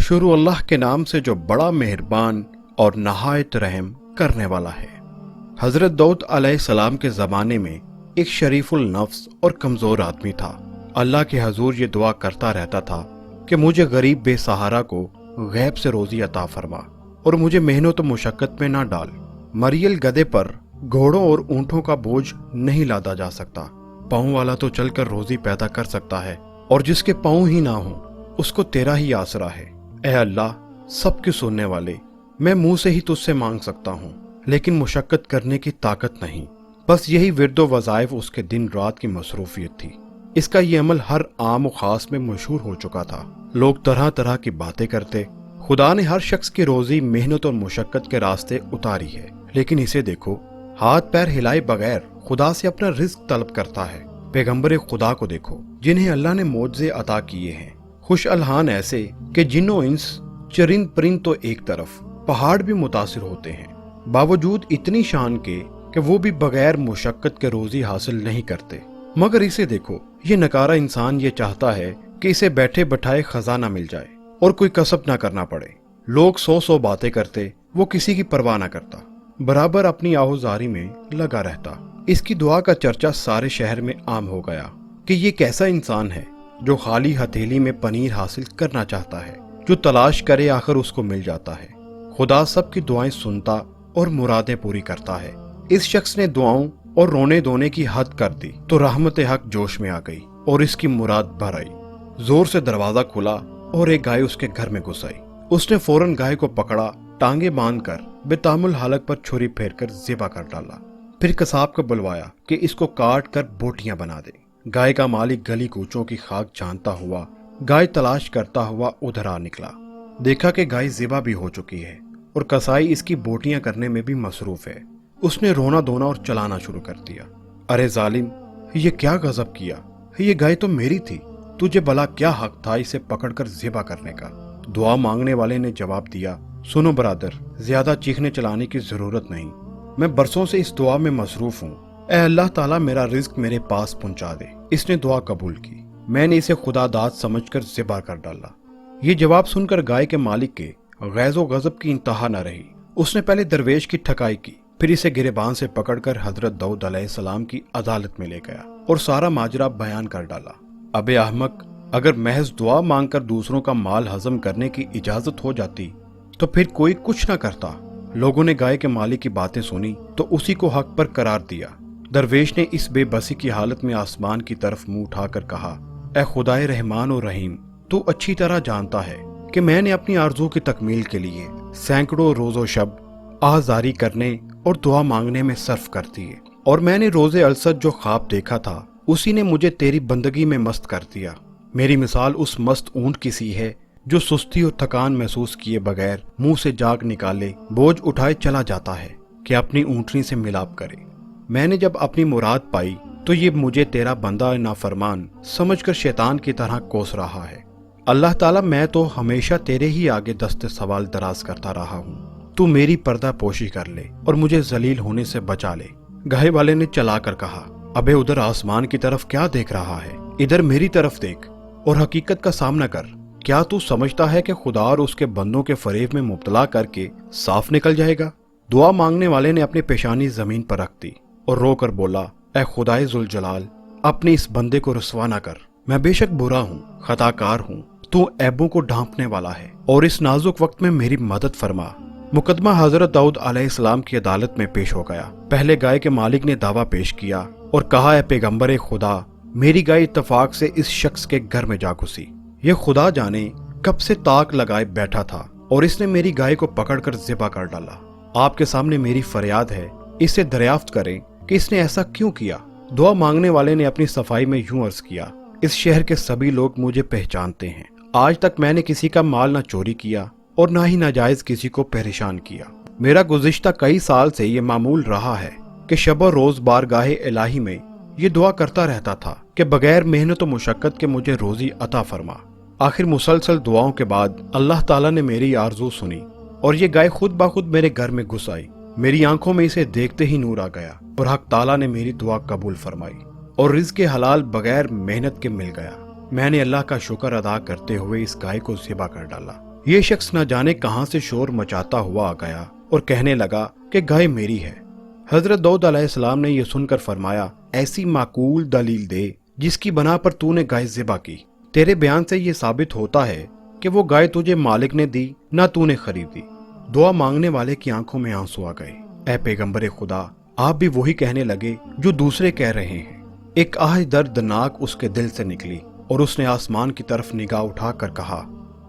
شروع اللہ کے نام سے جو بڑا مہربان اور نہایت رحم کرنے والا ہے۔ حضرت داؤد علیہ السلام کے زمانے میں ایک شریف النفس اور کمزور آدمی تھا۔ اللہ کے حضور یہ دعا کرتا رہتا تھا کہ مجھے غریب بے سہارا کو غیب سے روزی عطا فرما اور مجھے محنت و مشقت میں نہ ڈال۔ مریل گدھے پر گھوڑوں اور اونٹوں کا بوجھ نہیں لادا جا سکتا۔ پاؤں والا تو چل کر روزی پیدا کر سکتا ہے، اور جس کے پاؤں ہی نہ ہوں اس کو تیرا ہی آسرا ہے۔ اے اللہ سب کے سننے والے، میں منہ سے ہی تجھ سے مانگ سکتا ہوں، لیکن مشقت کرنے کی طاقت نہیں۔ بس یہی ورد و وظائف اس کے دن رات کی مصروفیت تھی۔ اس کا یہ عمل ہر عام و خاص میں مشہور ہو چکا تھا۔ لوگ طرح طرح کی باتیں کرتے۔ خدا نے ہر شخص کی روزی محنت اور مشقت کے راستے اتاری ہے، لیکن اسے دیکھو، ہاتھ پیر ہلائے بغیر خدا سے اپنا رزق طلب کرتا ہے۔ پیغمبر خدا کو دیکھو جنہیں اللہ نے معجزے عطا کیے ہیں، خوش الحان ایسے کہ جن و انس، چرند پرند تو ایک طرف، پہاڑ بھی متاثر ہوتے ہیں، باوجود اتنی شان کے کہ وہ بھی بغیر مشقت کے روزی حاصل نہیں کرتے۔ مگر اسے دیکھو، یہ نکارہ انسان یہ چاہتا ہے کہ اسے بیٹھے بٹھائے خزانہ مل جائے اور کوئی کسب نہ کرنا پڑے۔ لوگ سو باتیں کرتے، وہ کسی کی پرواہ نہ کرتا، برابر اپنی آہوزاری میں لگا رہتا۔ اس کی دعا کا چرچا سارے شہر میں عام ہو گیا کہ یہ کیسا انسان ہے جو خالی ہتھیلی میں پنیر حاصل کرنا چاہتا ہے، جو تلاش کرے آخر اس کو مل جاتا ہے۔ خدا سب کی دعائیں سنتا اور مرادیں پوری کرتا ہے۔ اس شخص نے دعاؤں اور رونے دھونے کی حد کر دی تو رحمت حق جوش میں آ گئی اور اس کی مراد بھر آئی۔ زور سے دروازہ کھلا اور ایک گائے اس کے گھر میں گھس آئی۔ اس نے فوراً گائے کو پکڑا، ٹانگیں باندھ کر بے تامل حلق پر چھری پھیر کر ذبح کر ڈالا۔ پھر قصاب کو بلوایا کہ اس کو کاٹ کر بوٹیاں بنا دے۔ گائے کا مالک گلی کوچوں کی خاک جانتا ہوا گائے تلاش کرتا ہوا ادھر آ نکلا۔ دیکھا کہ گائے ذبح بھی ہو چکی ہے اور کسائی اس کی بوٹیاں کرنے میں بھی مصروف ہے۔ اس نے رونا دھونا اور چلانا شروع کر دیا۔ ارے ظالم، یہ کیا غضب کیا؟ یہ گائے تو میری تھی، تجھے بھلا کیا حق تھا اسے پکڑ کر ذبح کرنے کا؟ دعا مانگنے والے نے جواب دیا، سنو برادر، زیادہ چیخنے چلانے کی ضرورت نہیں، میں برسوں سے اس دعا میں مصروف ہوں۔ اے اللہ تعالیٰ میرا رزق میرے پاس پہنچا دے۔ اس نے دعا قبول کی۔ میں نے اسے خدا داد سمجھ کر ذبح کر ڈالا۔ یہ جواب سن کر گائے کے مالک کے غیظ و غضب کی انتہا نہ رہی۔ اس نے پہلے درویش کی ٹھکائی کی، پھر اسے گریبان سے پکڑ کر حضرت داؤد علیہ السلام کی عدالت میں لے گیا اور سارا ماجرا بیان کر ڈالا۔ ابے احمق، اگر محض دعا مانگ کر دوسروں کا مال ہضم کرنے کی اجازت ہو جاتی تو پھر کوئی کچھ نہ کرتا۔ لوگوں نے گائے کے مالک کی باتیں سنی تو اسی کو حق پر قرار دیا۔ درویش نے اس بے بسی کی حالت میں آسمان کی طرف منہ اٹھا کر کہا، اے خدائے رحمان و رحیم، تو اچھی طرح جانتا ہے کہ میں نے اپنی آرزو کی تکمیل کے لیے سینکڑوں روز و شب آہذاری کرنے اور دعا مانگنے میں صرف کر دیے، اور میں نے روز الست جو خواب دیکھا تھا اسی نے مجھے تیری بندگی میں مست کر دیا۔ میری مثال اس مست اونٹ کی سی ہے جو سستی اور تھکان محسوس کیے بغیر منہ سے جاگ نکالے بوجھ اٹھائے چلا جاتا ہے کہ اپنی اونٹنی سے ملاپ کرے۔ میں نے جب اپنی مراد پائی تو یہ مجھے تیرا بندہ نافرمان سمجھ کر شیطان کی طرح کوس رہا ہے۔ اللہ تعالیٰ، میں تو ہمیشہ تیرے ہی آگے دست سوال دراز کرتا رہا ہوں، تو میری پردہ پوشی کر لے اور مجھے ذلیل ہونے سے بچا لے۔ گائے والے نے چلا کر کہا، ابے ادھر آسمان کی طرف کیا دیکھ رہا ہے؟ ادھر میری طرف دیکھ اور حقیقت کا سامنا کر۔ کیا تو سمجھتا ہے کہ خدا اور اس کے بندوں کے فریب میں مبتلا کر کے صاف نکل جائے گا؟ دعا مانگنے والے نے اپنی پیشانی زمین پر رکھ دی اور رو کر بولا، اے خدائے ذوالجلال، اپنے اس بندے کو رسوا نہ کر۔ میں بے شک برا ہوں، خطا کار ہوں، تو عیبوں کو ڈھانپنے والا ہے، اور اس نازک وقت میں میری مدد فرما۔ مقدمہ حضرت داؤد علیہ السلام کی عدالت میں پیش ہو گیا۔ پہلے گائے کے مالک نے دعویٰ پیش کیا اور کہا، اے پیغمبر خدا، میری گائے اتفاق سے اس شخص کے گھر میں جا گھسی۔ یہ خدا جانے کب سے تاک لگائے بیٹھا تھا اور اس نے میری گائے کو پکڑ کر ذبح کر ڈالا۔ آپ کے سامنے میری فریاد ہے، اس سے دریافت کریں کہ اس نے ایسا کیوں کیا۔ دعا مانگنے والے نے اپنی صفائی میں یوں عرض کیا، اس شہر کے سبھی لوگ مجھے پہچانتے ہیں۔ آج تک میں نے کسی کا مال نہ چوری کیا اور نہ ہی ناجائز کسی کو پریشان کیا۔ میرا گزشتہ کئی سال سے یہ معمول رہا ہے کہ شب و روز بارگاہ الہی میں یہ دعا کرتا رہتا تھا کہ بغیر محنت و مشقت کے مجھے روزی عطا فرما۔ آخر مسلسل دعاؤں کے بعد اللہ تعالیٰ نے میری آرزو سنی اور یہ گائے خود بخود میرے گھر میں گھس آئی۔ میری آنکھوں میں اسے دیکھتے ہی نور آ گیا اور حق تعالیٰ نے میری دعا قبول فرمائی اور رزق حلال بغیر محنت کے مل گیا۔ میں نے اللہ کا شکر ادا کرتے ہوئے اس گائے کو ذبح کر ڈالا۔ یہ شخص نہ جانے کہاں سے شور مچاتا ہوا آ گیا اور کہنے لگا کہ گائے میری ہے۔ حضرت داؤد علیہ السلام نے یہ سن کر فرمایا، ایسی معقول دلیل دے جس کی بنا پر تو نے گائے ذبح کی۔ تیرے بیان سے یہ ثابت ہوتا ہے کہ وہ گائے تجھے مالک نے دی نہ تو نے خریدی۔ دعا مانگنے والے کی آنکھوں میں آنسو آ گئے۔ اے پیغمبر خدا، آپ بھی وہی کہنے لگے جو دوسرے کہہ رہے ہیں۔ ایک آہ دردناک اس کے دل سے نکلی اور اس نے آسمان کی طرف نگاہ اٹھا کر کہا،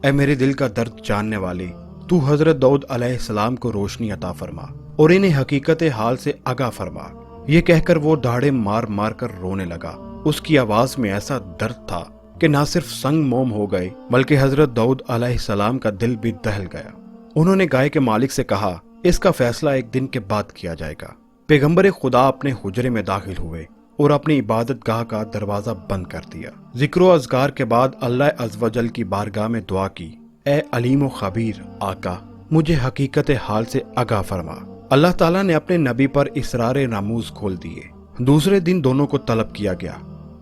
اے میرے دل کا درد جاننے والے، تو حضرت داؤد علیہ السلام کو روشنی عطا فرما اور انہیں حقیقت حال سے آگاہ فرما۔ یہ کہہ کر وہ دھاڑے مار مار کر رونے لگا۔ اس کی آواز میں ایسا درد تھا کہ نہ صرف سنگ موم ہو گئے بلکہ حضرت داؤد علیہ السلام کا دل بھی دہل گیا۔ انہوں نے گائے کے مالک سے کہا، اس کا فیصلہ ایک دن کے بعد کیا جائے گا۔ پیغمبر خدا اپنے حجرے میں داخل ہوئے اور اپنی عبادت گاہ کا دروازہ بند کر دیا۔ ذکر و اذکار کے بعد اللہ عز و جل کی بارگاہ میں دعا کی، اے علیم و خبیر آقا، مجھے حقیقت حال سے آگاہ فرما۔ اللہ تعالیٰ نے اپنے نبی پر اسرار ناموز کھول دیے۔ دوسرے دن دونوں کو طلب کیا گیا۔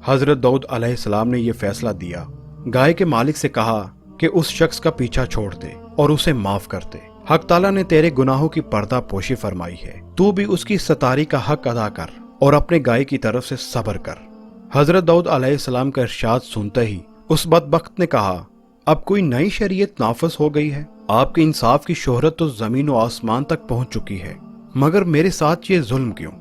حضرت داؤد علیہ السلام نے یہ فیصلہ دیا، گائے کے مالک سے کہا کہ اس شخص کا پیچھا چھوڑ دے اور اسے معاف کر دے۔ حق تعالیٰ نے تیرے گناہوں کی پردہ پوشی فرمائی ہے، تو بھی اس کی ستاری کا حق ادا کر اور اپنے گائے کی طرف سے صبر کر۔ حضرت داؤد علیہ السلام کا ارشاد سنتے ہی اس بدبخت نے کہا، اب کوئی نئی شریعت نافذ ہو گئی ہے؟ آپ کے انصاف کی شہرت تو زمین و آسمان تک پہنچ چکی ہے، مگر میرے ساتھ یہ ظلم کیوں؟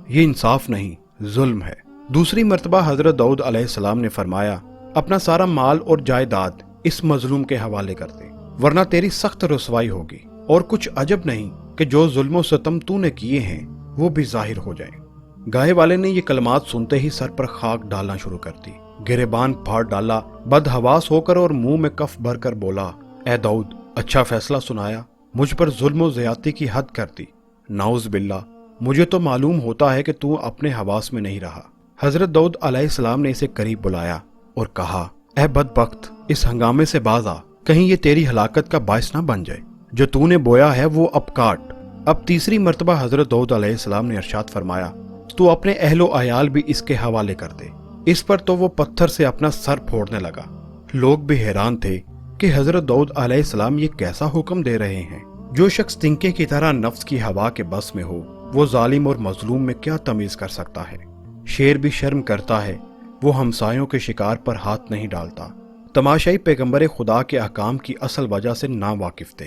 یہ انصاف نہیں، ظلم ہے۔ دوسری مرتبہ حضرت داؤد علیہ السلام نے فرمایا، اپنا سارا مال اور جائیداد اس مظلوم کے حوالے کر دے، ورنہ تیری سخت رسوائی ہوگی، اور کچھ عجب نہیں کہ جو ظلم و ستم تو نے کیے ہیں وہ بھی ظاہر ہو جائیں۔ گائے والے نے یہ کلمات سنتے ہی سر پر خاک ڈالنا شروع کر دی، گریبان پھاڑ ڈالا، بدحواس ہو کر اور منہ میں کف بھر کر بولا، اے داؤد، اچھا فیصلہ سنایا، مجھ پر ظلم و زیادتی کی حد کر دی۔ نعوذ باللہ، مجھے تو معلوم ہوتا ہے کہ تو اپنے حواس میں نہیں رہا۔ حضرت داؤد علیہ السلام نے اسے قریب بلایا اور کہا، اے بدبخت، اس ہنگامے سے باز آ، کہیں یہ تیری ہلاکت کا باعث نہ بن جائے۔ جو تو نے بویا ہے وہ اب کاٹ۔ اب تیسری مرتبہ حضرت داؤد علیہ السلام نے ارشاد فرمایا، تو اپنے اہل و عیال بھی اس کے حوالے کر دے۔ اس پر تو وہ پتھر سے اپنا سر پھوڑنے لگا۔ لوگ بھی حیران تھے کہ حضرت داؤد علیہ السلام یہ کیسا حکم دے رہے ہیں؟ جو شخص تنکے کی طرح نفس کی ہوا کے بس میں ہو، وہ ظالم اور مظلوم میں کیا تمیز کر سکتا ہے؟ شیر بھی شرم کرتا ہے، وہ ہمسایوں کے شکار پر ہاتھ نہیں ڈالتا۔ تماشائی پیغمبر خدا کے احکام کی اصل وجہ سے نا واقف تھے۔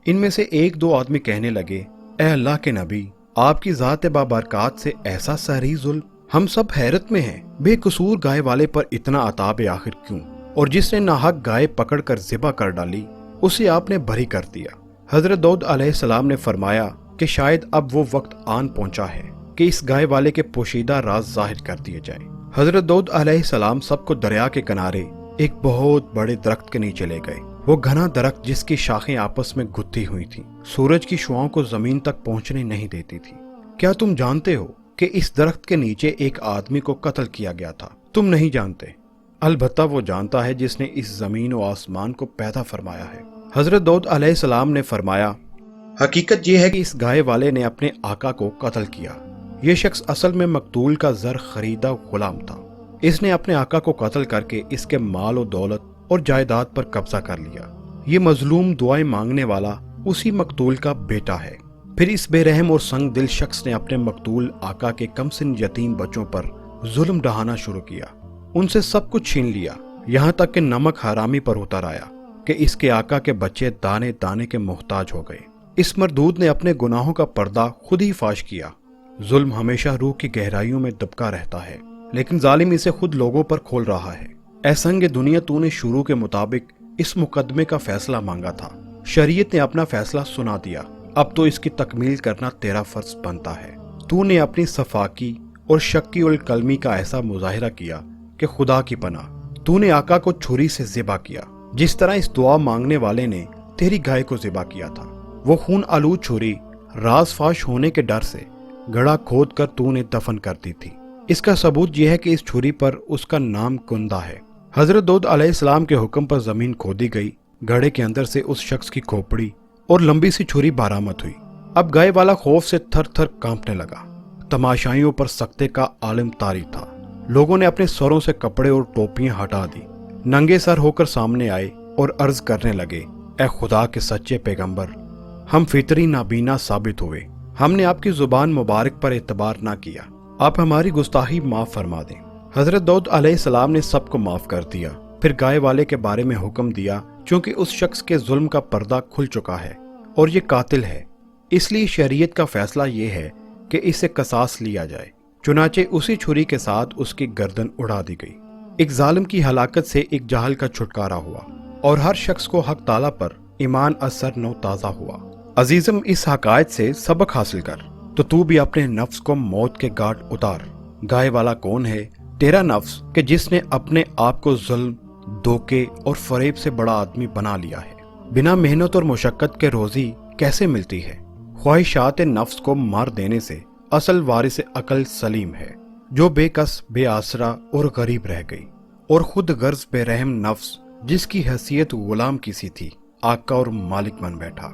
ان میں سے ایک دو آدمی کہنے لگے، اے اللہ کے نبی، آپ کی ذات بابرکات سے ایسا سہری ظلم؟ ہم سب حیرت میں ہیں، بے قصور گائے والے پر اتنا عتاب آخر کیوں؟ اور جس نے ناحق گائے پکڑ کر ذبح کر ڈالی، اسے آپ نے بری کر دیا۔ حضرت داؤد علیہ السلام نے فرمایا کہ شاید اب وہ وقت آن پہنچا ہے کہ اس گائے والے کے پوشیدہ راز ظاہر کر دیے جائیں۔ حضرت داؤد علیہ السلام سب کو دریا کے کنارے ایک بہت بڑے درخت کے نیچے لے گئے۔ وہ گھنا درخت جس کی شاخیں آپس میں گتھی ہوئی تھیں، سورج کی شعاؤں کو زمین تک پہنچنے نہیں دیتی تھی۔ کیا تم جانتے ہو کہ اس درخت کے نیچے ایک آدمی کو قتل کیا گیا تھا؟ تم نہیں جانتے؟ البتہ وہ جانتا ہے جس نے اس زمین و آسمان کو پیدا فرمایا ہے۔ حضرت داؤد علیہ السلام نے فرمایا، حقیقت یہ ہے کہ اس گائے والے نے اپنے آقا کو قتل کیا۔ یہ شخص اصل میں مقتول کا زر خریدا غلام تھا۔ اس نے اپنے آقا کو قتل کر کے اس کے مال و دولت اور جائیداد پر قبضہ کر لیا۔ یہ مظلوم دعائیں مانگنے والا اسی مقتول کا بیٹا ہے۔ پھر اس بے رحم اور سنگ دل شخص نے اپنے مقتول آقا کے کم سن یتیم بچوں پر ظلم ڈھانا شروع کیا، ان سے سب کچھ چھین لیا، یہاں تک کہ نمک حرامی پر اتر آیا کہ اس کے آقا کے بچے دانے دانے کے محتاج ہو گئے۔ اس مردود نے اپنے گناہوں کا پردہ خود ہی فاش کیا۔ ظلم ہمیشہ روح کی گہرائیوں میں دبکا رہتا ہے، لیکن ظالم اسے خود لوگوں پر کھول رہا ہے۔ اے سنگ دنیا، تو نے شروع کے مطابق اس مقدمے کا فیصلہ مانگا تھا، شریعت نے اپنا فیصلہ سنا دیا، اب تو اس کی تکمیل کرنا تیرا فرض بنتا ہے۔ تو نے اپنی صفاکی اور شکی القلمی کا ایسا مظاہرہ کیا کہ خدا کی پناہ، تو نے آقا کو چھری سے ذبح کیا، جس طرح اس دعا مانگنے والے نے تیری گائے کو ذبح کیا تھا۔ وہ خون آلود چھری راز فاش ہونے کے ڈر سے گڑھا کھود کر تو نے دفن کر دی تھی۔ اس کا ثبوت یہ ہے کہ اس چھری پر اس کا نام کندہ ہے۔ حضرت داؤد علیہ السلام کے حکم پر زمین کھودی گئی، گڑھے کے اندر سے اس شخص کی کھوپڑی اور لمبی سی چھری برآمد ہوئی۔ اب گائے والا خوف سے تھر تھر کانپنے لگا۔ تماشائیوں پر سکتے کا عالم طاری تھا۔ لوگوں نے اپنے سروں سے کپڑے اور ٹوپیاں ہٹا دی، ننگے سر ہو کر سامنے آئے اور عرض کرنے لگے، اے خدا کے سچے پیغمبر، ہم فطری نابینا ثابت ہوئے، ہم نے آپ کی زبان مبارک پر اعتبار نہ کیا، آپ ہماری گستاخی معاف فرما دیں۔ حضرت داؤد علیہ السلام نے سب کو معاف کر دیا، پھر گائے والے کے بارے میں حکم دیا، چونکہ اس شخص کے ظلم کا پردہ کھل چکا ہے اور یہ قاتل ہے، اس لیے شریعت کا فیصلہ یہ ہے کہ اسے قصاص لیا جائے۔ چنانچہ اسی چھری کے ساتھ اس کی گردن اڑا دی گئی۔ ایک ظالم کی ہلاکت سے ایک جاہل کا چھٹکارا ہوا اور ہر شخص کو حق تعالیٰ پر ایمان اثر نو تازہ ہوا۔ عزیزم، اس حقائق سے سبق حاصل کر تو بھی اپنے نفس کو موت کے گھاٹ اتار۔ گائے والا کون ہے؟ تیرا نفس، کہ جس نے اپنے آپ کو ظلم، دھوکے اور فریب سے بڑا آدمی بنا لیا ہے۔ بنا محنت اور مشقت کے روزی کیسے ملتی ہے؟ خواہشات نفس کو مار دینے سے اصل وارث عقل سلیم ہے، جو بے کس، بے آسرا اور غریب رہ گئی، اور خود غرض بے رحم نفس، جس کی حیثیت غلام کی سی تھی، آقا اور مالک بن بیٹھا۔